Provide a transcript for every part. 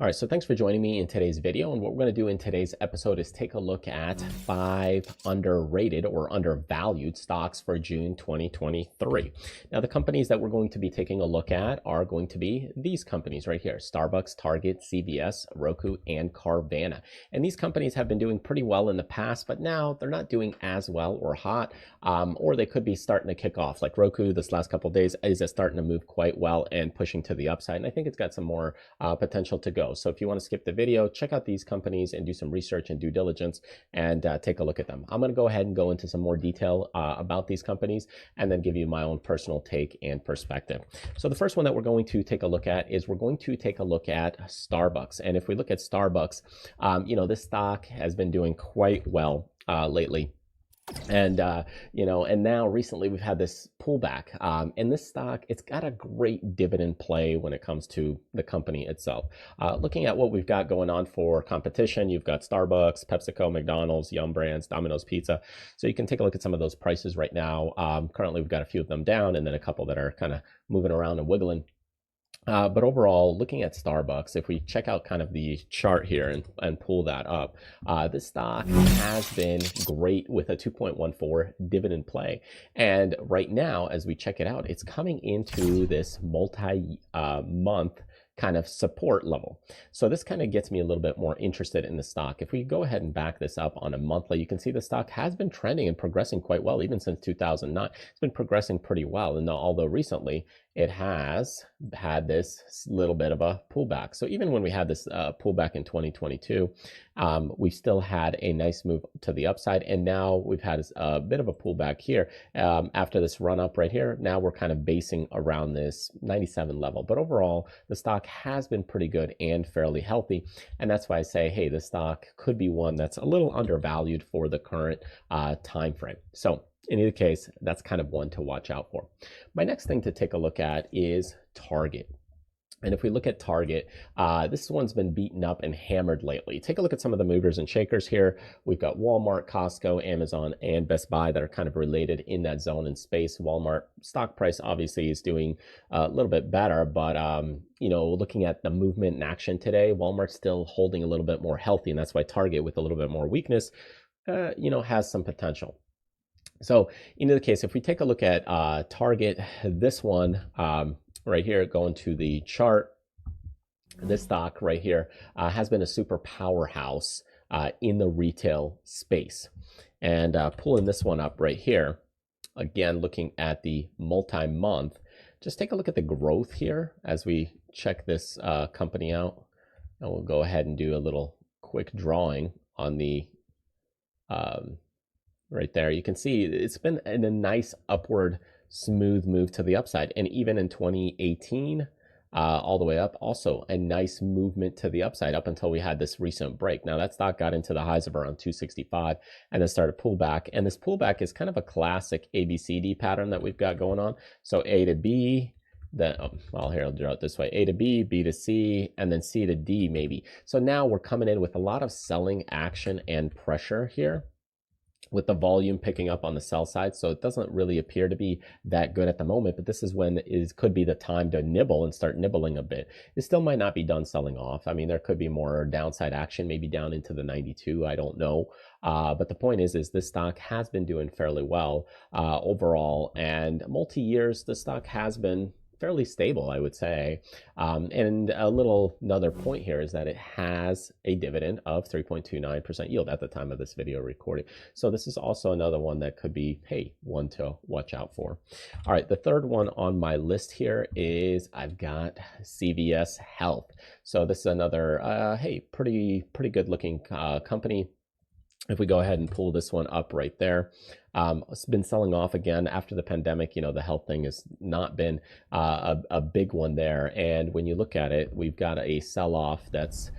All right, so thanks for joining me in today's video. And what we're going to do in today's episode is take a look at 5 underrated or undervalued stocks for June 2023. Now, the companies that we're going to be taking a look at are going to be these companies right here: Starbucks, Target, CVS, Roku, and Carvana. And these companies have been doing pretty well in the past, but now they're not doing as well or hot, or they could be starting to kick off. Like Roku, this last couple of days is starting to move quite well and pushing to the upside. And I think it's got some more potential to go. So if you want to skip the video, check out these companies and do some research and due diligence and take a look at them. I'm going to go ahead and go into some more detail about these companies and then give you my own personal take and perspective. So the first one that we're going to take a look at is we're going to take a look at Starbucks. And if we look at Starbucks, this stock has been doing quite well lately. And and now recently we've had this pullback, and this stock, it's got a great dividend play when it comes to the company itself. Looking at what we've got going on for competition, you've got Starbucks, PepsiCo, McDonald's, Yum Brands, Domino's Pizza. So you can take a look at some of those prices right now. Currently we've got a few of them down and then a couple that are kind of moving around and wiggling. But overall, looking at Starbucks, if we check out kind of the chart here and pull that up, this stock has been great with a 2.14 dividend play. And right now, as we check it out, it's coming into this multi-month kind of support level. So this kind of gets me a little bit more interested in the stock. If we go ahead and back this up on a monthly, you can see the stock has been trending and progressing quite well, even since 2009. It's been progressing pretty well. And although recently it has had this little bit of a pullback. So even when we had this pullback in 2022, we still had a nice move to the upside. And now we've had a bit of a pullback here after this run up right here. Now we're kind of basing around this 97 level. But overall, the stock has been pretty good and fairly healthy. And that's why I say, hey, the stock could be one that's a little undervalued for the current time frame. So in either case, that's kind of one to watch out for. My next thing to take a look at is Target. And if we look at Target, this one's been beaten up and hammered lately. Take a look at some of the movers and shakers here. We've got Walmart, Costco, Amazon, and Best Buy that are kind of related in that zone and space. Walmart stock price obviously is doing a little bit better, but looking at the movement in action today, Walmart's still holding a little bit more healthy, and that's why Target, with a little bit more weakness, has some potential. So in the case, if we take a look at Target, this one right here, going to the chart, this stock right here has been a super powerhouse in the retail space. And pulling this one up right here, again, looking at the multi-month, just take a look at the growth here as we check this company out. And we'll go ahead and do a little quick drawing on the right there. You can see it's been in a nice upward smooth move to the upside. And even in 2018, all the way up, also a nice movement to the upside up until we had this recent break. Now that stock got into the highs of around 265 and then started pull back. And this pullback is kind of a classic ABCD pattern that we've got going on. So A to B, then, here, I'll draw it this way: A to B, B to C, and then C to D maybe. So now we're coming in with a lot of selling action and pressure here, with the volume picking up on the sell side. So it doesn't really appear to be that good at the moment, but this is when it could be the time to nibble and start nibbling a bit. It still might not be done selling off. I mean, there could be more downside action, maybe down into the 92. I don't know. But the point is this stock has been doing fairly well overall, and multi-years, the stock has been fairly stable, I would say. And another point here is that it has a dividend of 3.29% yield at the time of this video recording. So this is also another one that could be, hey, one to watch out for. All right, the third one on my list here is I've got CVS Health. So this is another, pretty good looking company. If we go ahead and pull this one up right there, it's been selling off again after the pandemic. The health thing has not been a big one there. And when you look at it, we've got a sell-off that's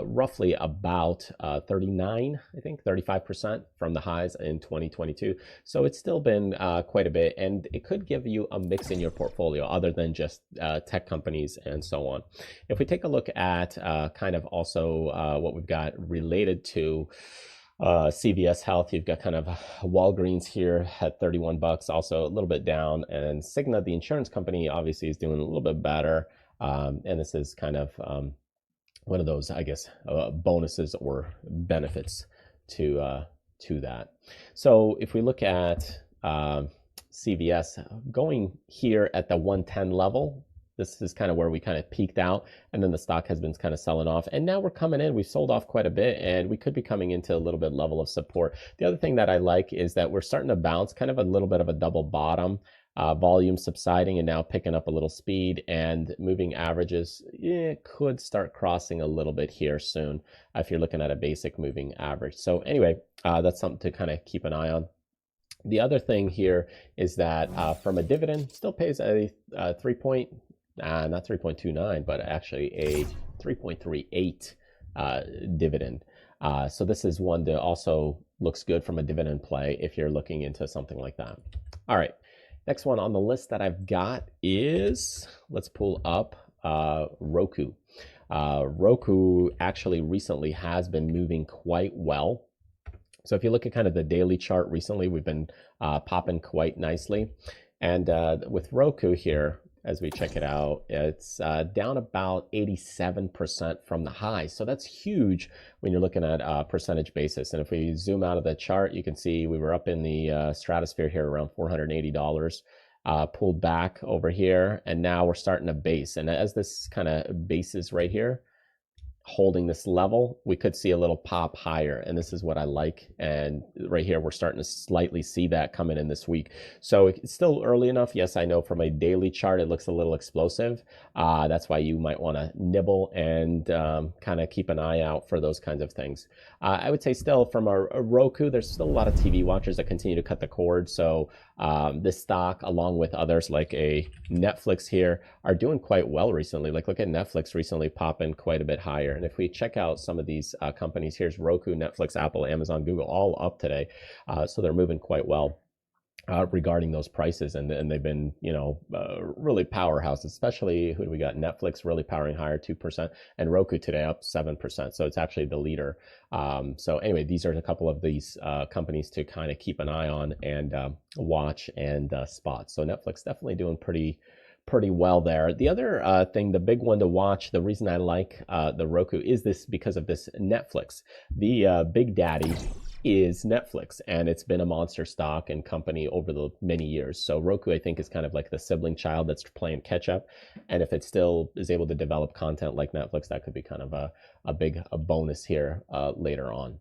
roughly about 35% from the highs in 2022. So it's still been quite a bit, and it could give you a mix in your portfolio other than just tech companies and so on. If we take a look at kind of also what we've got related to CVS Health, you've got kind of Walgreens here at 31 bucks, also a little bit down, and Cigna, the insurance company, obviously is doing a little bit better. And this is kind of one of those, I guess, bonuses or benefits to that. So if we look at CVS going here at the 110 level, this is kind of where we kind of peaked out, and then the stock has been kind of selling off, and now we're coming in. We've sold off quite a bit, and we could be coming into a little bit level of support. The other thing that I like is that we're starting to bounce, kind of a little bit of a double bottom. Volume subsiding and now picking up a little speed, and moving averages could start crossing a little bit here soon if you're looking at a basic moving average. So anyway, that's something to kind of keep an eye on. The other thing here is that from a dividend, still pays a not 3.29, but actually a 3.38 dividend. So this is one that also looks good from a dividend play if you're looking into something like that. All right. Next one on the list that I've got is, let's pull up Roku. Roku actually recently has been moving quite well. So if you look at kind of the daily chart recently, we've been popping quite nicely. And with Roku here, as we check it out, it's down about 87% from the high. So that's huge when you're looking at a percentage basis. And if we zoom out of the chart, you can see we were up in the stratosphere here around $480, pulled back over here, and now we're starting to base. And as this kind of bases right here, holding this level, we could see a little pop higher, and this is what I like. And right here, we're starting to slightly see that coming in this week. So it's still early enough. Yes, I know from a daily chart, it looks a little explosive. That's why you might want to nibble and kind of keep an eye out for those kinds of things. I would say still from a Roku, there's still a lot of TV watchers that continue to cut the cord. So this stock, along with others like a Netflix here, are doing quite well recently. Like look at Netflix recently popping quite a bit higher. And if we check out some of these companies, here's Roku, Netflix, Apple, Amazon, Google, all up today. So they're moving quite well regarding those prices. And they've been, really powerhouse, especially who do we got? Netflix really powering higher, 2%, and Roku today up 7%. So it's actually the leader. So anyway, these are a couple of these companies to kind of keep an eye on and watch and spot. So Netflix definitely doing pretty well there. The other thing, the big one to watch, the reason I like the Roku is this because of this Netflix. The big daddy is Netflix, and it's been a monster stock and company over the many years. So Roku, I think, is kind of like the sibling child that's playing catch up. And if it still is able to develop content like Netflix, that could be kind of a big bonus here later on.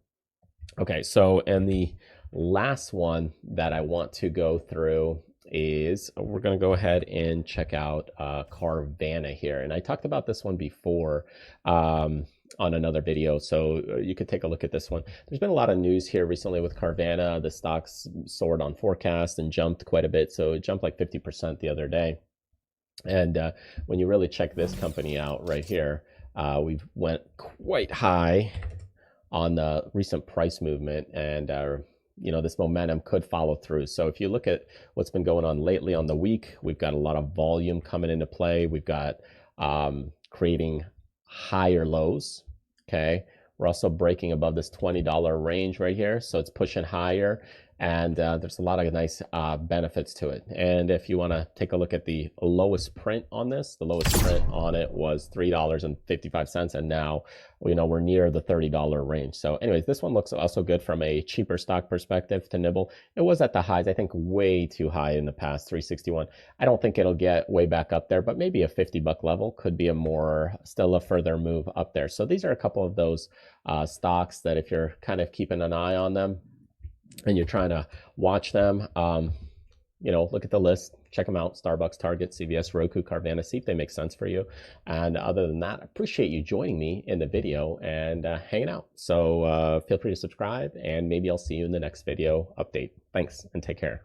Okay, so and the last one that I want to go through is we're going to go ahead and check out Carvana here. And I talked about this one before on another video, so you could take a look at this one. There's been a lot of news here recently with Carvana. The stocks soared on forecast and jumped quite a bit. So it jumped like 50% the other day. And when you really check this company out right here, we've went quite high on the recent price movement, and this momentum could follow through. So if you look at what's been going on lately on the week, we've got a lot of volume coming into play. We've got creating higher lows. Okay, we're also breaking above this $20 range right here, so it's pushing higher, and there's a lot of nice benefits to it. And if you want to take a look at the lowest print on this, the lowest print on it was $3.55, and now we're near the $30 range. So anyways, this one looks also good from a cheaper stock perspective to nibble. It was at the highs, I think, way too high in the past, 361. I don't think it'll get way back up there, but maybe a $50 level could be still a further move up there. So these are a couple of those stocks that if you're kind of keeping an eye on them and you're trying to watch them, look at the list, check them out: Starbucks, Target, CVS, Roku, Carvana. See if they make sense for you. And other than that, I appreciate you joining me in the video and hanging out. So feel free to subscribe, and maybe I'll see you in the next video update. Thanks, and take care.